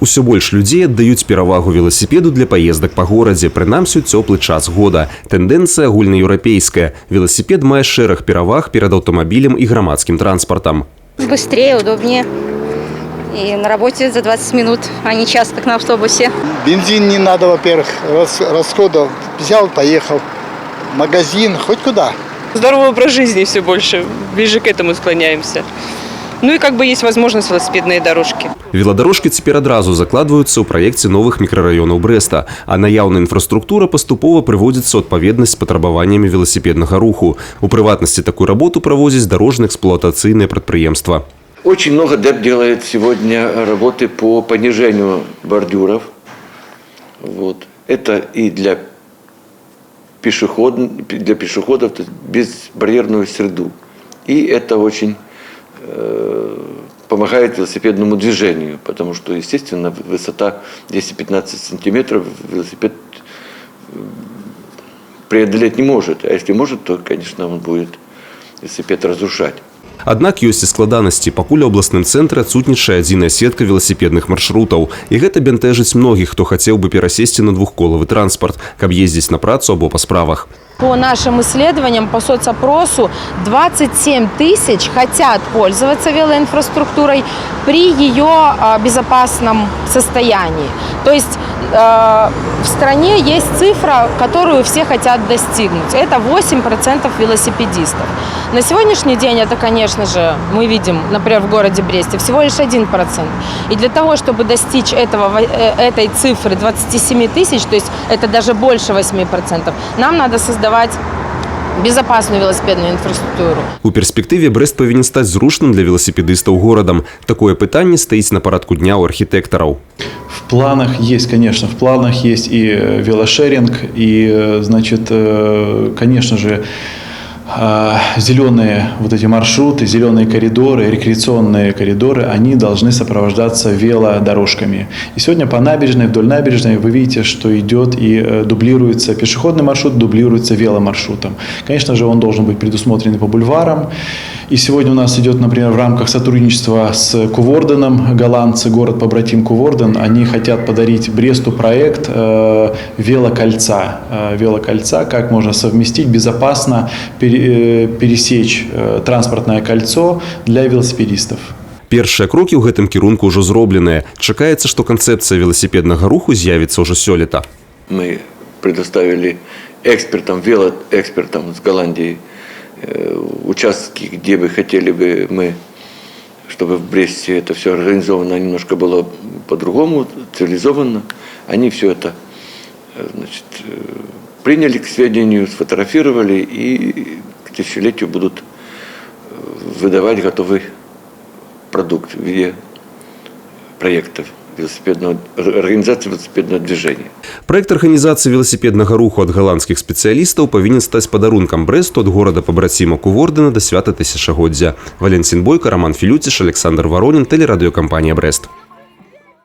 Усё больш людзей аддаюць перавагу веласіпеду для паездак па горадзе, прынамсі ў цёплы час года. Тэндэнцыя агульнаеўрапейская. Веласіпед мае шэраг пераваг перад аўтамабілем і грамадскім транспартам. Быстрее, удобнее. И на работе за 20 минут, а не час, как на автобусе. Бензин не надо, во-первых, расходов. Взял, поехал. Магазин, хоть куда. Здоровый образ жизни все больше, ближе к этому склоняемся. Ну и как бы есть возможность велосипедные дорожки. Веладарожкі цяпер адразу закладваюцца ў праекце новых мікрараёнаў Брэста, а наяўная інфраструктура паступова прыводзіцца ў адпаведнасць з патрабаваннямі веласіпеднага руху. У прыватнасці такую работу праводзіць дарожна-эксплуатацыйнае прадпрыемства. Очень много ДЭП делает сегодня работы по понижению бордюров. Вот. Это и для пешеходов, то есть безбарьерную среду. И это очень помогает велосипедному движению, потому что, естественно, высота 10-15 сантиметров велосипед преодолеть не может. А если может, то, конечно, он будет велосипед разрушать. Аднак ёсць і складанасці. Пакуль у абласным цэнтры адсутнічае адзіная сетка веласіпедных маршрутаў. І гэта бянтэжыць многіх, хто хацеў бы перасесці на двухколавы транспарт, каб ездзіць на працу або па справах. По нашим исследованиям, по соцопросу, 27 тысяч хотят пользоваться велоинфраструктурой при ее безопасном состоянии. То есть в стране есть цифра, которую все хотят достигнуть. Это 8% велосипедистов. На сегодняшний день это, конечно же, мы видим, например, в городе Бресте, всего лишь 1%. И для того, чтобы достичь этой цифры 27 тысяч, то есть это даже больше 8%, нам надо создавать безопасную велосипедную инфраструктуру. У перспектыве Брэст павінен стаць зручным для велосипедистаў горадам. Такое пытанне стаіць на парадку дня у архитекторов. В планах есть, конечно, в планах есть и велошеринг, и, значит, конечно же, зеленые вот эти маршруты, зеленые коридоры, рекреационные коридоры, они должны сопровождаться велодорожками. И сегодня по набережной, вдоль набережной вы видите, что идет и дублируется пешеходный маршрут, дублируется веломаршрутом. Конечно же, он должен быть предусмотрен по бульварам. И сегодня у нас идет, например, в рамках сотрудничества с Куворденом, голландцы, город-побратим Куворден, они хотят подарить Бресту проект велокольца. Велокольца, как можно совместить безопасно пересечь транспортное кольцо для велосипедистов. Першыя крокі ў гэтым кірунку ўжо зробленыя. Чакаецца, што канцэпцыя веласіпеднага руху з'явіцца ўжо сёлета. Мы предоставили велоэкспертам из Голландии участки, где бы хотели бы мы, чтобы в Бресте это все организовано немножко было по-другому, цивилизованно. Они все это, значит, приняли к сведению, сфотографировали и к тысячелетию будут выдавать готовый продукт в виде проектов организации велосипедного движения. Проект арганізацыі веласіпеднага руху ад галандскіх спецыялістаў павінен стаць падарункам Брэсту ад горада-пабраціма Кувордена да свята тысячагоддзя. Валентин Бойко, Роман Филютиш, Александр Воронин, телерадиокомпания «Брест».